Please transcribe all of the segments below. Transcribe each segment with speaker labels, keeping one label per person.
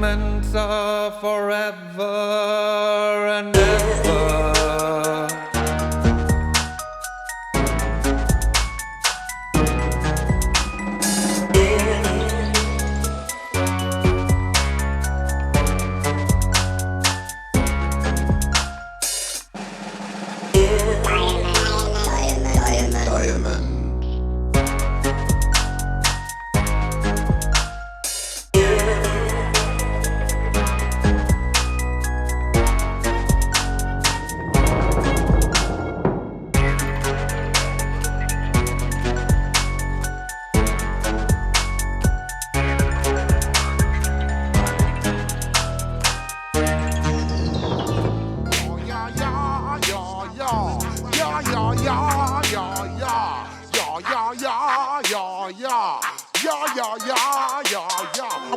Speaker 1: Diamonds are forever and ever.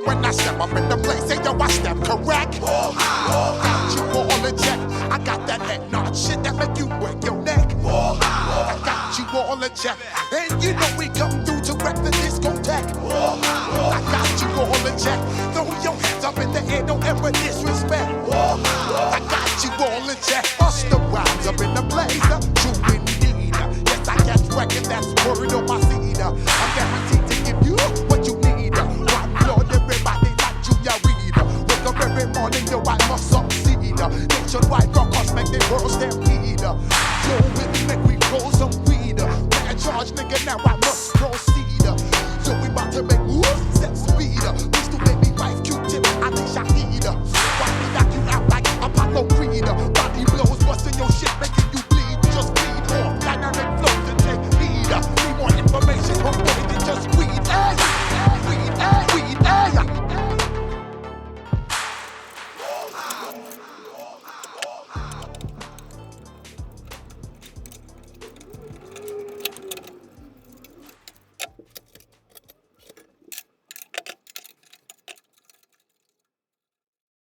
Speaker 2: When I step up in the place, say yo, I step correct. Got you all in check. I got that head nod shit that make you break your neck. I got you all in check. And you know we come through to rep the discotheque. I got you all in check. Throw your hands up in the air, don't ever disrespect. I got you all in check. Bust the rhymes up in the place. True indeed. Yes, I guess record that's word on my seed. I'm guaranteed to give you what you need. Rock Lord, everybody like Junior Reed. Wake up every morning, yo, I must succeed. Nationwide rockers make the world stand